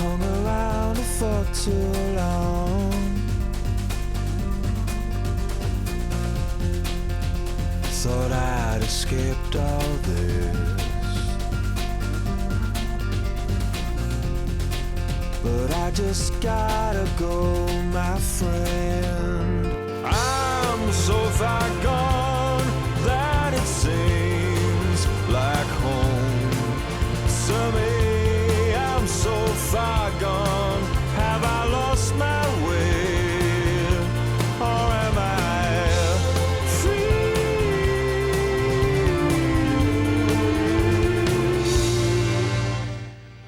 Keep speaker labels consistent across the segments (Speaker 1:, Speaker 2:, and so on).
Speaker 1: hung around for too long. Thought I'd escaped all this, but I just gotta go, my friend. I'm so far gone that it seems like home to me. I'm so far gone. Have I lost my way, or am I free?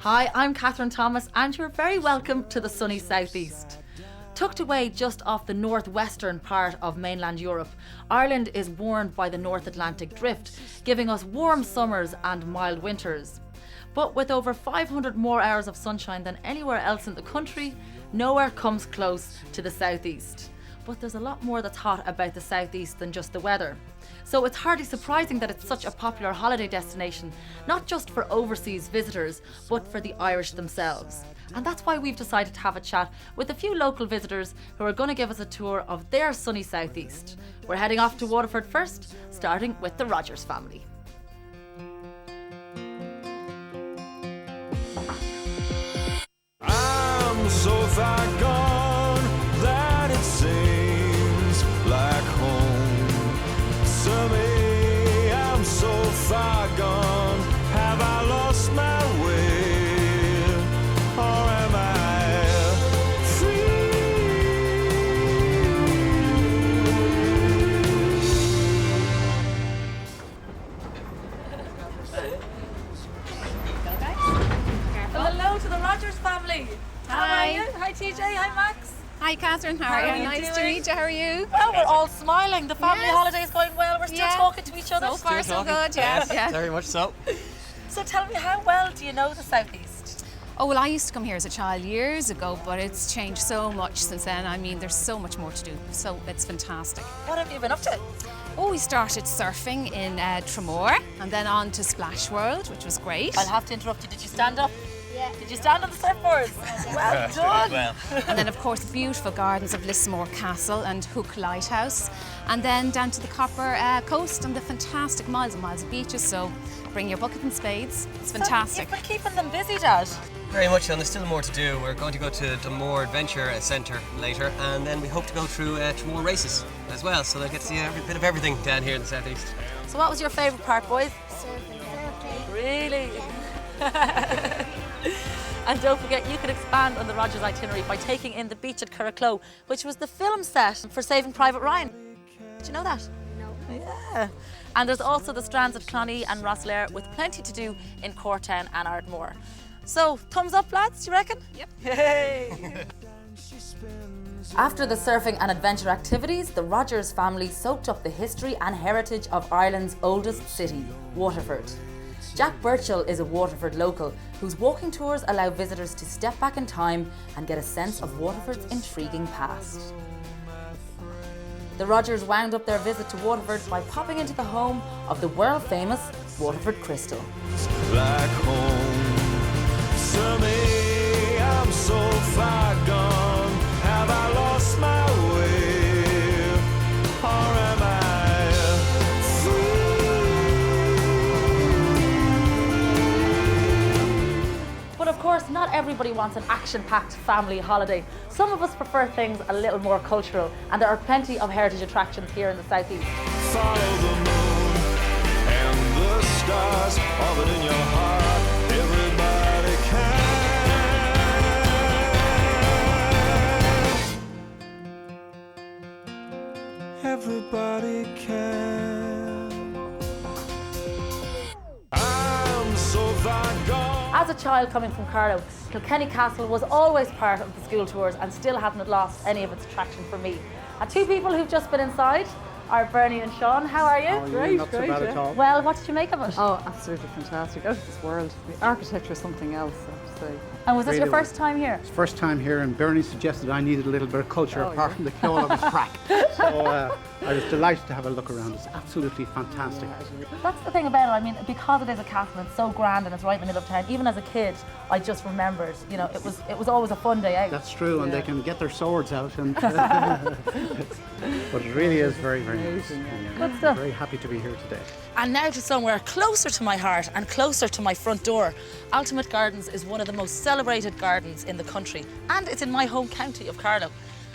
Speaker 2: Hi, I'm Catherine Thomas and you're very welcome to the sunny southeast. Tucked away just off the northwestern part of mainland Europe, Ireland is warmed by the North Atlantic drift, giving us warm summers and mild winters. But with over 500 more hours of sunshine than anywhere else in the country, nowhere comes close to the southeast. But there's a lot more that's hot about the southeast than just the weather. So it's hardly surprising that it's such a popular holiday destination, not just for overseas visitors, but for the Irish themselves. And that's why we've decided to have a chat with a few local visitors who are going to give us a tour of their sunny southeast. We're heading off to Waterford first, starting with the Rogers family.
Speaker 1: I'm so far gone that it seems like home to me. I'm so far gone. Have I lost my way, or am I free?
Speaker 2: Hello to the Rogers family. How are you? Hi TJ, hi Max.
Speaker 3: Hi Catherine, how are you? Nice to meet you, how are you?
Speaker 2: Well, we're all smiling. The family
Speaker 3: Yes.
Speaker 2: holiday is going well. We're still talking to each other.
Speaker 3: So far so good, yes. Yeah.
Speaker 4: Very much so.
Speaker 2: So tell me, how well do you know the southeast?
Speaker 3: Oh well, I used to come here as a child years ago, but it's changed so much since then. I mean, there's so much more to do, so it's fantastic.
Speaker 2: What have you been up to?
Speaker 3: Oh, we started surfing in Tramore and then on to Splash World, which was great.
Speaker 2: I'll have to interrupt you. Did you stand up? Yeah. Did you stand on the surfboards? Well done.
Speaker 4: Well.
Speaker 3: And then, of course, the beautiful gardens of Lismore Castle and Hook Lighthouse. And then down to the Copper Coast and the fantastic miles and miles of beaches. So bring your bucket and spades. It's fantastic.
Speaker 2: So you've been keeping them busy, Dad.
Speaker 4: Very much so, and there's still more to do. We're going to go to the Moor Adventure Centre later, and then we hope to go through more races as well, so they'll get to see a bit of everything down here in the southeast.
Speaker 2: So what was your favourite part, boys? Surfing. Really? And don't forget, you can expand on the Rogers itinerary by taking in the beach at Curracloe, which was the film set for Saving Private Ryan. Did you know that?
Speaker 5: No.
Speaker 2: Yeah. And there's also the strands of Clonee and Rosslare, with plenty to do in Cortown and Ardmore. So, thumbs up, lads, do you reckon?
Speaker 3: Yep.
Speaker 2: Yay! After the surfing and adventure activities, the Rogers family soaked up the history and heritage of Ireland's oldest city, Waterford. Jack Burchill is a Waterford local whose walking tours allow visitors to step back in time and get a sense of Waterford's intriguing past. The Rogers wound up their visit to Waterford by popping into the home of the world-famous Waterford Crystal.
Speaker 1: Like home to me. I'm so far gone. Have I lost my way, or am I free?
Speaker 2: But of course, not everybody wants an action-packed family holiday. Some of us prefer things a little more cultural, and there are plenty of heritage attractions here in the southeast.
Speaker 1: Follow the moon and the stars, all that in your heart, everybody can. Everybody can. I'm so far gone.
Speaker 2: As a child coming from Carlow, Kilkenny Castle was always part of the school tours and still hasn't lost any of its attraction for me. And two people who've just been inside are Bernie and Sean. How are you?
Speaker 6: Great, not so bad at all.
Speaker 2: Well, what did you make of it?
Speaker 6: Oh, absolutely fantastic. Out of this world. The architecture is something else, I have to say.
Speaker 2: And was this
Speaker 5: Really
Speaker 2: your first time here?
Speaker 5: It's first time here, and Bernie suggested I needed a little bit of culture apart from the all of his crack. So I was delighted to have a look around. It's absolutely fantastic.
Speaker 2: That's the thing about it. I mean, because it is a castle, it's so grand and it's right in the middle of town. Even as a kid, I just remembered, you know, it was always a fun day out.
Speaker 5: That's true, and they can get their swords out. And but it really is very, very nice.
Speaker 2: Good stuff.
Speaker 5: Very happy to be here today.
Speaker 2: And now to somewhere closer to my heart and closer to my front door. Ultimate Gardens is one of the most celebrated gardens in the country, and it's in my home county of Carlow.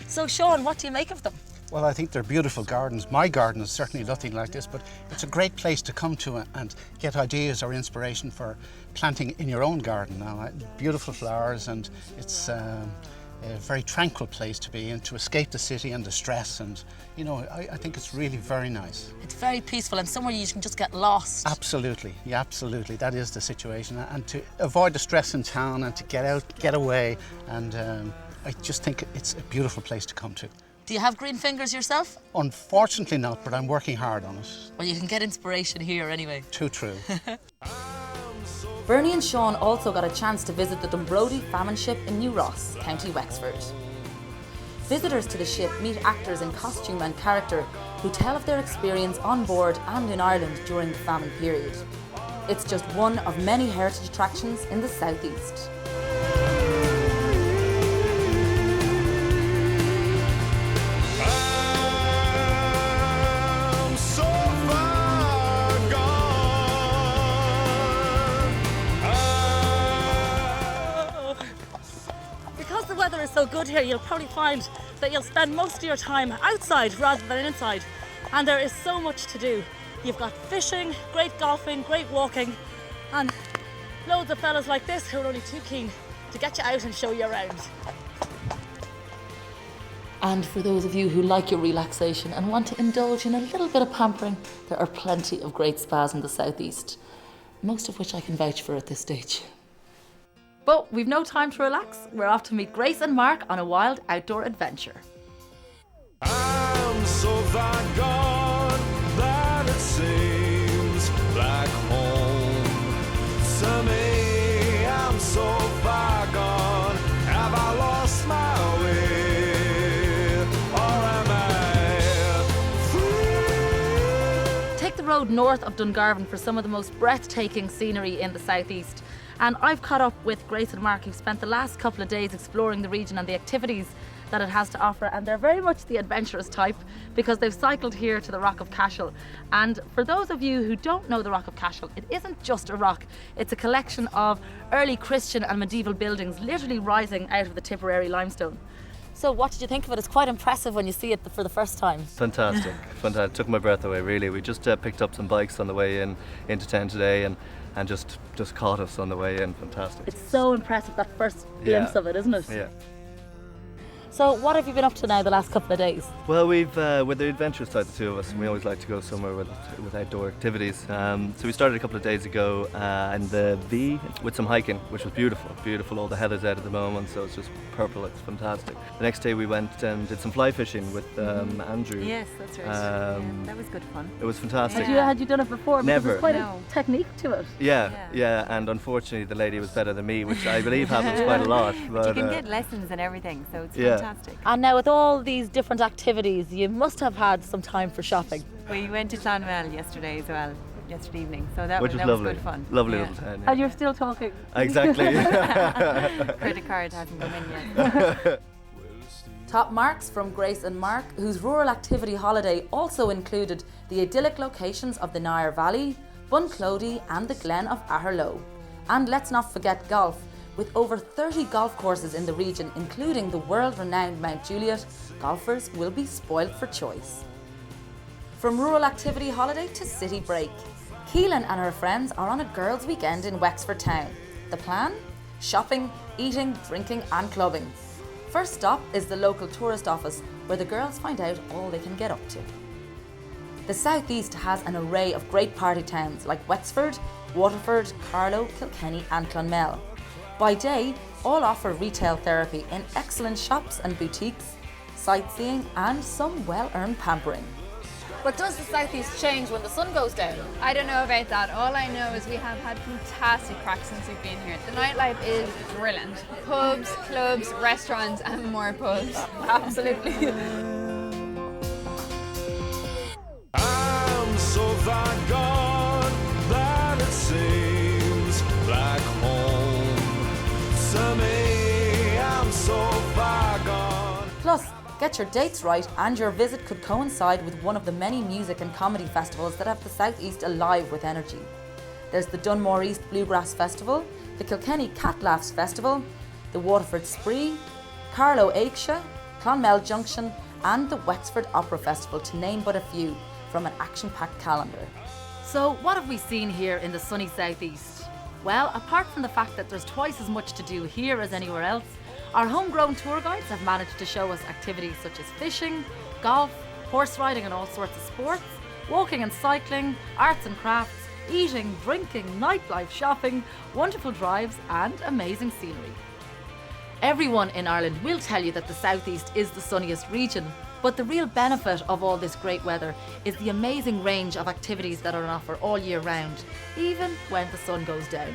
Speaker 2: So Sean, what do you make of them?
Speaker 5: Well, I think they're beautiful gardens. My garden is certainly nothing like this, but it's a great place to come to and get ideas or inspiration for planting in your own garden. Now, beautiful flowers, and it's a very tranquil place to be in, to escape the city and the stress, and you know, I think it's really very nice.
Speaker 2: It's very peaceful and somewhere you can just get lost.
Speaker 5: Absolutely, yeah, absolutely. That is the situation, and to avoid the stress in town and to get out, get away, and I just think it's a beautiful place to come to.
Speaker 2: Do you have green fingers yourself?
Speaker 5: Unfortunately not, but I'm working hard on it.
Speaker 2: Well, you can get inspiration here anyway.
Speaker 5: Too true.
Speaker 2: Bernie and Sean also got a chance to visit the Dunbrody famine ship in New Ross, County Wexford. Visitors to the ship meet actors in costume and character who tell of their experience on board and in Ireland during the famine period. It's just one of many heritage attractions in the southeast. The weather is so good here, you'll probably find that you'll spend most of your time outside rather than inside, and there is so much to do. You've got fishing, great golfing, great walking, and loads of fellas like this who are only too keen to get you out and show you around. And for those of you who like your relaxation and want to indulge in a little bit of pampering, there are plenty of great spas in the southeast, most of which I can vouch for at this stage. But we've no time to relax. We're off to meet Grace and Mark on a wild outdoor adventure.
Speaker 1: I'm so far gone that it seems like home to me. I'm so far gone. Have I lost my way, or am I free?
Speaker 2: Take the road north of Dungarvan for some of the most breathtaking scenery in the southeast. And I've caught up with Grace and Mark, who've spent the last couple of days exploring the region and the activities that it has to offer, and they're very much the adventurous type because they've cycled here to the Rock of Cashel. And for those of you who don't know the Rock of Cashel, it isn't just a rock, it's a collection of early Christian and medieval buildings literally rising out of the Tipperary limestone. So what did you think of it? It's quite impressive when you see it for the first time.
Speaker 6: Fantastic, fantastic. Took my breath away, really. We just picked up some bikes on the way into town today, and just caught us on the way in. Fantastic.
Speaker 2: It's so impressive, that first glimpse of it, isn't it?
Speaker 6: Yeah.
Speaker 2: So what have you been up to now the last couple of days?
Speaker 6: Well, we're the adventurous type, the two of us, and we always like to go somewhere with outdoor activities. So we started a couple of days ago in the V with some hiking, which was beautiful. All the heather's out at the moment, so it's just purple. It's fantastic. The next day we went and did some fly fishing with Andrew.
Speaker 7: Yes, that's right. That was good fun.
Speaker 6: It was fantastic.
Speaker 2: Had you done it before? Because
Speaker 6: Never.
Speaker 2: there's quite
Speaker 7: No.
Speaker 2: a technique to it.
Speaker 6: Yeah, and unfortunately the lady was better than me, which I believe happens quite a lot.
Speaker 7: But you
Speaker 6: But
Speaker 7: can get lessons and everything, so it's
Speaker 6: yeah.
Speaker 7: fantastic.
Speaker 2: And now with all these different activities, you must have had some time for shopping.
Speaker 7: We went to Clonmel yesterday as well, yesterday evening, so that
Speaker 6: which
Speaker 7: was
Speaker 6: was lovely.
Speaker 7: good fun.
Speaker 6: Lovely
Speaker 7: Yeah.
Speaker 6: little town.
Speaker 2: And you're still talking.
Speaker 6: Exactly.
Speaker 7: Credit card hasn't come in yet.
Speaker 2: Top marks from Grace and Mark, whose rural activity holiday also included the idyllic locations of the Nire Valley, Bunclody and the Glen of Aherlow. And let's not forget golf. With over 30 golf courses in the region, including the world-renowned Mount Juliet, golfers will be spoilt for choice. From rural activity holiday to city break, Keelan and her friends are on a girls' weekend in Wexford town. The plan? Shopping, eating, drinking and clubbing. First stop is the local tourist office, where the girls find out all they can get up to. The southeast has an array of great party towns like Wexford, Waterford, Carlow, Kilkenny and Clonmel. By day, all offer retail therapy in excellent shops and boutiques, sightseeing and some well-earned pampering. But does the southeast change when the sun goes down?
Speaker 8: I don't know about that. All I know is we have had fantastic cracks since we've been here. The nightlife is brilliant. Pubs, clubs, restaurants, and more pubs.
Speaker 2: Absolutely.
Speaker 1: I'm so far gone that it seems like home to me. I'm so far gone.
Speaker 2: Plus, get your dates right and your visit could coincide with one of the many music and comedy festivals that have the southeast alive with energy. There's the Dunmore East Bluegrass Festival, the Kilkenny Cat Laughs Festival, the Waterford Spree, Carlow Aikesha, Clonmel Junction and the Wexford Opera Festival, to name but a few from an action-packed calendar. So what have we seen here in the sunny southeast? Well, apart from the fact that there's twice as much to do here as anywhere else, our homegrown tour guides have managed to show us activities such as fishing, golf, horse riding and all sorts of sports, walking and cycling, arts and crafts, eating, drinking, nightlife, shopping, wonderful drives and amazing scenery. Everyone in Ireland will tell you that the southeast is the sunniest region, but the real benefit of all this great weather is the amazing range of activities that are on offer all year round, even when the sun goes down.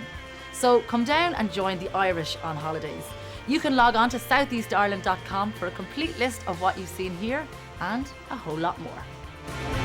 Speaker 2: So come down and join the Irish on holidays. You can log on to southeastireland.com for a complete list of what you've seen here and a whole lot more.